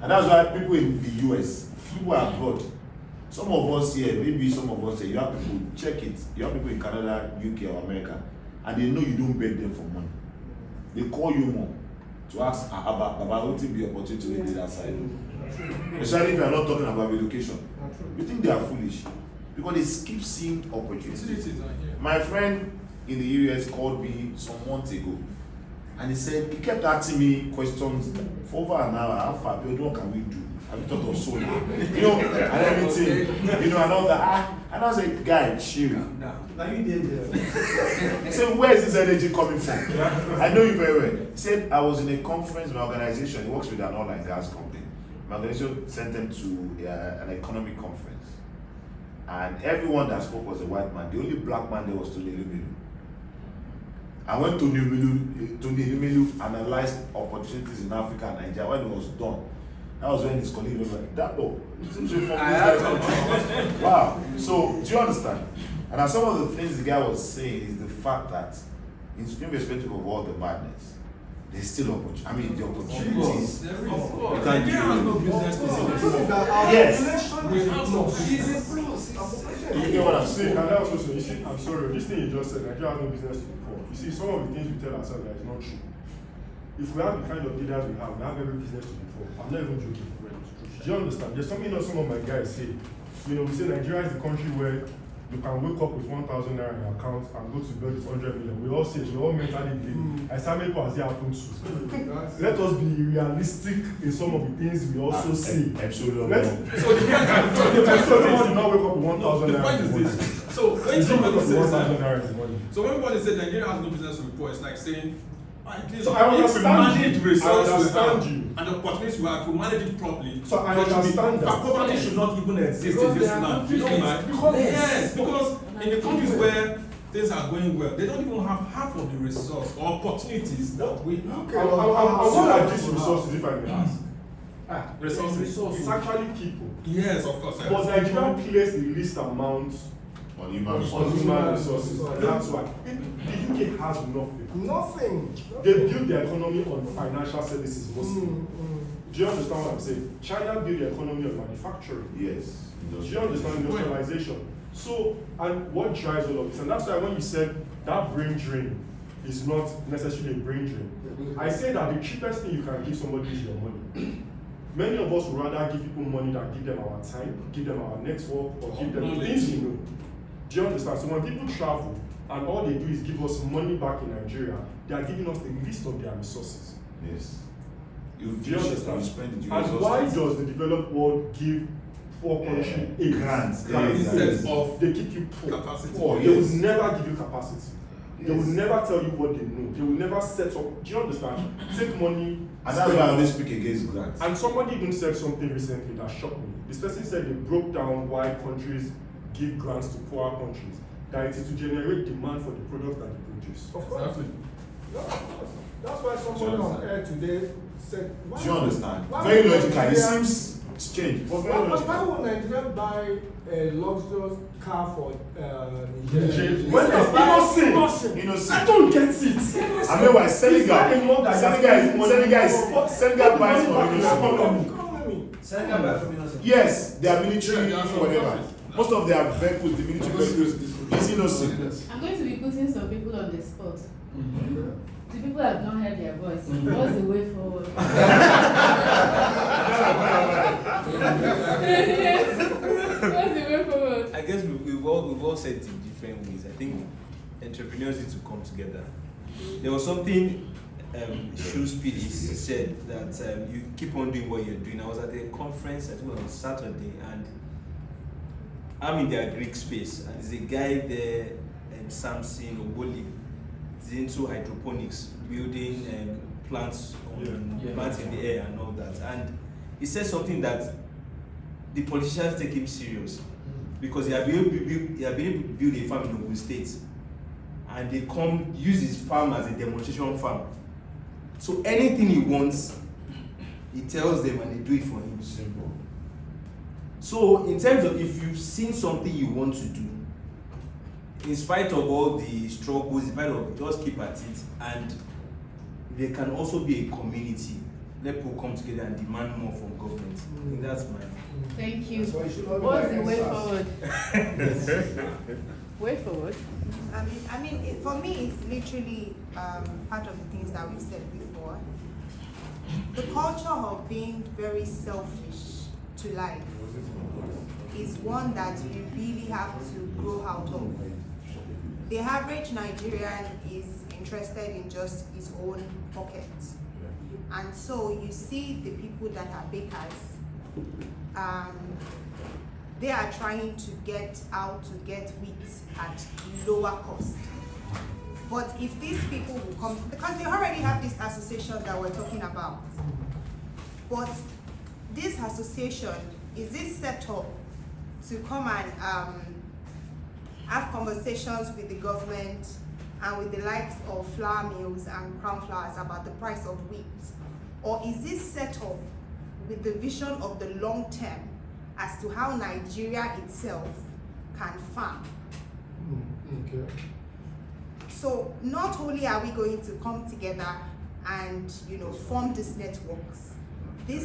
And that's why people in the US, people abroad, some of us here, maybe some of us here, you have people, check it, you have people in Canada, UK or America, and they know you don't beg them for money. They call you more to ask about what will be opportunity to the other side. Especially if you are not talking about education. You think they are foolish because they keep seeing opportunities. My friend in the US called me some months ago and he said, he kept asking me questions for over an hour. How far? What can we do? Have you thought of solar? And everything, and all that. And I was like, guy, chill. Now you did there. He said, where is this energy coming from? I know you very well. He said, I was in a conference, my organization, he works with an oil and gas company. My organization sent them to an economic conference. And everyone that spoke was a white man. The only black man there was Tony Elumelu. I went to Tony Elumelu analyzed opportunities in Africa and Nigeria. When it was done, that was when his colleague was like, that no. Wow. So, do you understand? And some of the things the guy was saying is the fact that, irrespective of all the madness, there's still opportunity. I mean, the opportunities. Nigeria has no business to Yes. You get what I'm saying? And that was also, you see, I'm sorry, this thing you just said, Nigeria has no business to be poor. You see, some of the things we tell ourselves that is not true. If we have the kind of leaders we have every business to be poor. I'm not even joking. Do you understand? There's something that some of my guys say. We say Nigeria is the country where you can wake up with 1,000 naira in your account and go to bed with 100 million. We all say it, we all mentally believe. I some people as they happen to. Let us be realistic in some of the things we also say. Absolutely. So not wake up with 1,000 naira. The point is this. So when somebody says so when everybody says Nigeria has no business to report, it's like saying, so I understand manage you. resources I understand you. and the opportunities we have to manage it properly. So I understand that. Poverty should not even exist in this land. You know why? Yes, because in the countries where things are going well, they don't even have half of the resource or opportunities that we have. What are these resources, if I may ask? Resources. It's actually people. Yes, of course. But Nigeria plays the least amount On human resources. That's why. The UK has nothing. They build their economy on financial services mostly. Do you understand what I'm saying? China built the economy on manufacturing. Yes. Do you understand industrialization? So, and what drives all of this? And that's why when you said that brain drain is not necessarily a brain drain, I say that the cheapest thing you can give somebody is your money. Many of us would rather give people money than give them our time, give them our network, or give them things we know. Do you understand? So when people travel and all they do is give us money back in Nigeria, they are giving us the least of their resources. Yes. Do you understand? And why does the developed world give poor country a grant? Instead of they keep you poor. Capacity. They will never give you capacity. They will never tell you what they know. They will never set up. Do you understand? Take money. And that's why I always speak against grants. And somebody even said something recently that shocked me. This person said they broke down why countries give grants to poor countries. That it is to generate demand for the products that they produce. Of course. Exactly. That's why someone on air today said, do you understand? Very logical. It seems strange. Why would Nigeria buy a luxurious car for Nigeria? When there's innocent. I don't get it. I mean, why Senegal buys from innocent. Senegal buys from innocent. Yes, they are military, whatever. Most of their vehicles, the military vehicles, is innocent. I'm going to be putting some people on the spot. The people have not heard their voice. What's the way forward? Yes. What's the way forward? I guess we've all said it in different ways. I think entrepreneurs need to come together. There was something Speedy said that you keep on doing what you're doing. I was at a conference, I think on Saturday, and I'm in the Greek space, and there's a guy there, Samson Oboli. He's into hydroponics, building plants in the air and all that. And he said something that the politicians take him serious because he had been able to build a farm in Ogun State, and they come use his farm as a demonstration farm. So anything he wants, he tells them and they do it for him. Simple. So in terms of if you've seen something you want to do, in spite of all the struggles, in spite of, just keep at it, and there can also be a community let people come together and demand more from government. I think that's my. Thank you. That's why you should not be What's like the way SARS. forward? Way forward. I mean, for me, it's literally part of the things that we've said before. The culture of being very selfish to life is one that we really have to grow out of. The average Nigerian is interested in just his own pocket. And so you see the people that are bakers, they are trying to get out to get wheat at lower cost. But if these people will come, because they already have this association that we're talking about, but this association, is this set up to come and have conversations with the government and with the likes of flour mills and crown flours about the price of wheat? Or is this set up with the vision of the long term as to how Nigeria itself can farm? Okay. So not only are we going to come together and form these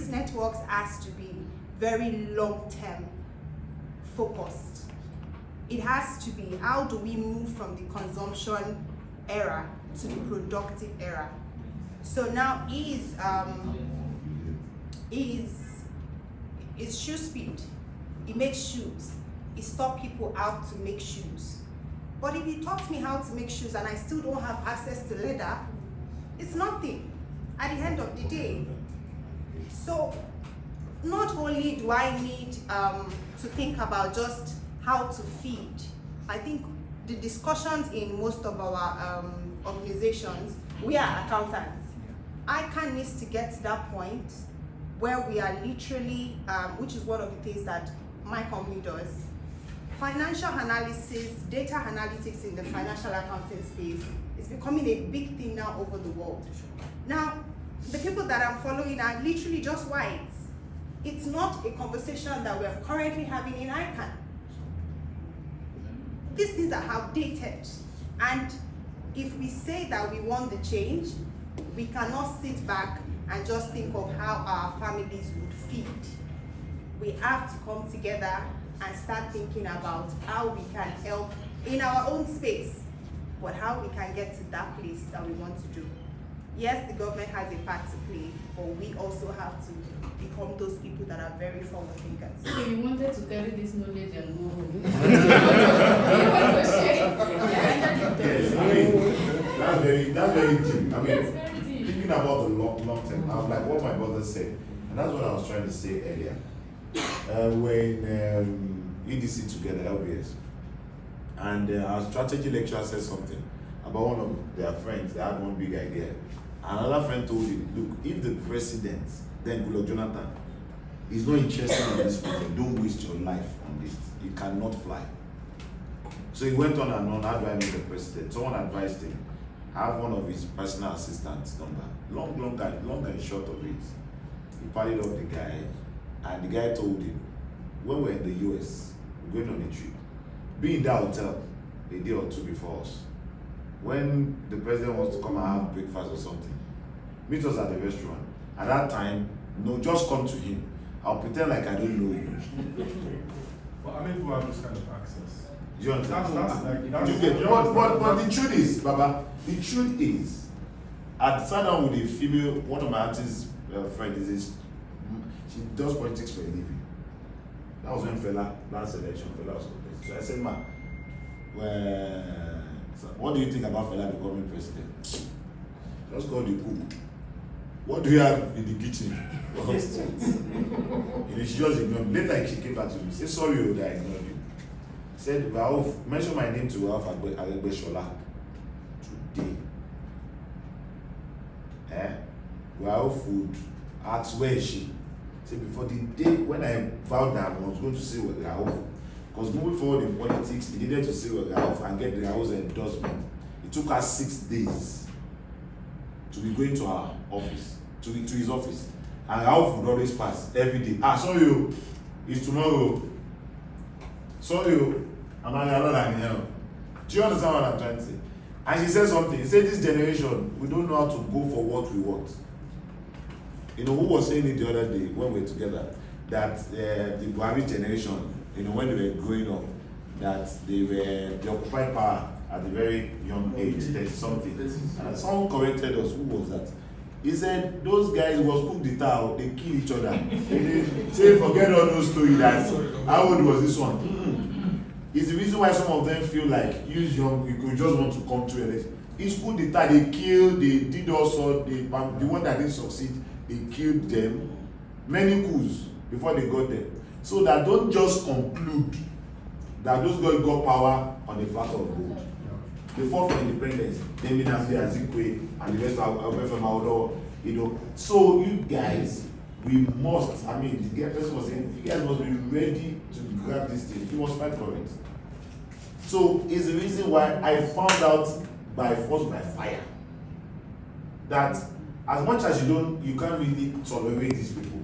networks has to be very long-term focused. It has to be, how do we move from the consumption era to the productive era? So now is shoe speed. It makes shoes. It stops people out to make shoes. But if you taught me how to make shoes and I still don't have access to leather, it's nothing at the end of the day. So not only do I need to think about just how to feed, I think the discussions in most of our organizations, we are accountants. ICANN needs to get to that point where we are literally, which is one of the things that my company does, financial analysis, data analytics in the financial accounting space is becoming a big thing now over the world. Now, the people that I'm following are literally just whites. It's not a conversation that we're currently having in ICANN. These things are outdated. And if we say that we want the change, we cannot sit back and just think of how our families would feed. We have to come together and start thinking about how we can help in our own space, but how we can get to that place that we want to do. Yes, the government has a part to play, but we also have to become those people that are very forward thinkers. So you wanted to carry this knowledge and go home. Yes, I mean, that's very deep. I mean, That's very deep. thinking about the long term, I'm like what my brother said, and that's what I was trying to say earlier. When EDC together, LBS, and our strategy lecturer said something about one of their friends. They had one big idea. Another friend told him, look, if the president, then Goodluck Jonathan, is not interested in this project, don't waste your life on this. It cannot fly. So he went on and on, how do I meet the president? Someone advised him, have one of his personal assistants number. Long and short of it. He parted up the guy, and the guy told him, when we're in the US, we're going on a trip. Be in that hotel a day or two before us. When the president wants to come and have breakfast or something, meet us at the restaurant. At that time, no, just come to him. I'll pretend like I don't know you. But I mean, people have this kind of access. Do you understand? That's You get- but the truth is, Baba, the truth is, I sat down with a female, one of my artist friends, she does politics for a living. That was when Fela, last election, Fela was president. So I said, ma, well, so what do you think about Fela becoming president? Just call the cook. What do you have in the kitchen? She just ignored me. Later she came back to me, say sorry that I ignored you. Said, Raouf, mention my name to Raouf Aregbesola today. Raouf would ask where is she? Say before the day when I vowed that I was going to see Raouf, because moving forward in politics, he needed to see Raouf and get Raouf's endorsement. It took her 6 days to be going to our office, to his office. And Raouf would always pass every day. Sorry, you. It's tomorrow. Sorry, you. I'm not in hell. Do you understand what I'm trying to say? And she said something. She said, this generation, we don't know how to go for what we want. You know, who was saying it the other day when we were together, that the Buhari generation, you know, when they were growing up, that they occupied power at a very young age, 30 something. And someone corrected us, who was that? He said those guys was cook the town, they kill each other. They say forget all those stories that how old was this one? It's the reason why some of them feel like use young, you could just want to come to it. It's good the time they killed, they did also the one that didn't succeed, they killed them. Many coups before they got them. So that don't just conclude that those guys got power on the platter of gold. They fought for independence, naming Nnamdi Azikiwe and the rest of FMI, you know. So you guys, we must, I mean, the person was saying, you guys must be ready to grab this thing. You must fight for it. So it's the reason why I found out by force, by fire, that as much as you can't really tolerate these people,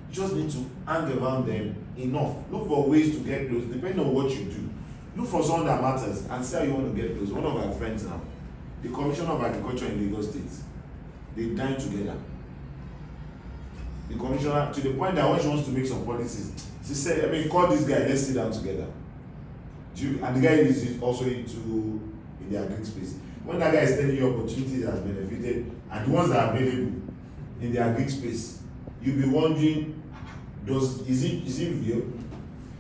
you just need to hang around them enough. Look for ways to get close, depending on what you do. Look for someone that matters and see how you want to get close. One of our friends now, the Commissioner of Agriculture in Lagos State, they dine together. The commissioner, to the point that when she wants to make some policies, she said, I mean, call this guy, let's sit down together. And the guy is also in the agri space. When that guy is telling you opportunities that has benefited and the ones that are available in the agri space, you'll be wondering, is it real?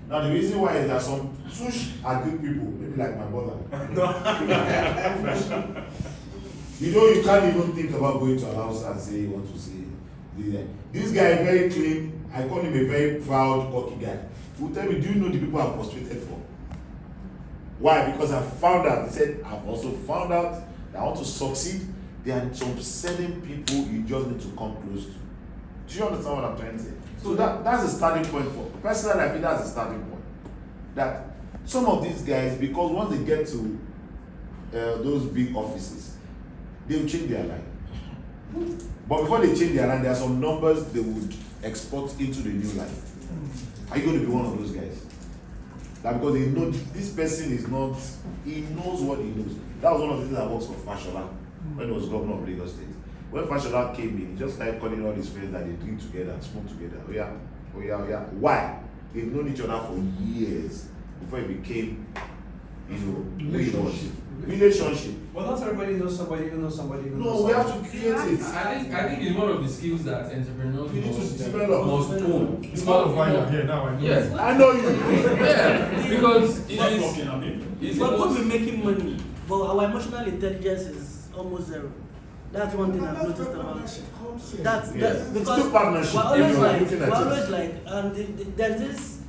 Now the reason why is that some such agri people, maybe like my brother, you know, you can't even think about going to a house and say you want to say this guy is very clean. I call him a very proud, cocky guy. He will tell me, do you know the people I've frustrated for? Why? Because I found out, he said, I've also found out that I want to succeed. There are some certain people you just need to come close to. Do you understand what I'm trying to say? So that's a starting point for, personally, I think that's a starting point. That some of these guys, because once they get to those big offices, they will change their life. But before they change their life, there are some numbers they would export into the new life. Are you going to be one of those guys? That because they know this person is not, he knows what he knows. That was one of the things that works for Fashola when he was governor of Lagos State. When Fashola came in, he just started calling all his friends that they drink together and smoke together. Oh yeah. Why? They've known each other for years before it became, you know, relationship. But not everybody knows somebody who knows somebody who knows No, we somebody. have to create it. I think it's one of the skills that entrepreneurs We need to develop. must own. It's part of why you're here now. I know. Yes. I know you. Yeah, because it Not is. talking, I mean. It's We're almost- good with making money, but our emotional intelligence is almost zero. That's one thing I've noticed about it. That's Yes. because Still partnership. we're always Everyone like, looking at it. and there's this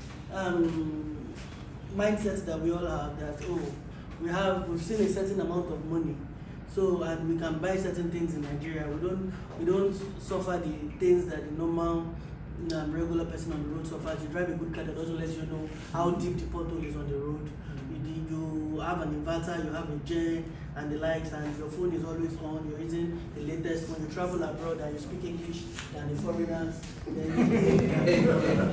mindset that we all have that we've seen a certain amount of money, so and we can buy certain things in Nigeria. We don't suffer the things that the normal regular person on the road suffers. You drive a good car that doesn't let you know how deep the pothole is on the road. You have an inverter, you have a gen and the likes, and your phone is always on. You're using the latest phone. You travel abroad and you speak English than the foreigners. Then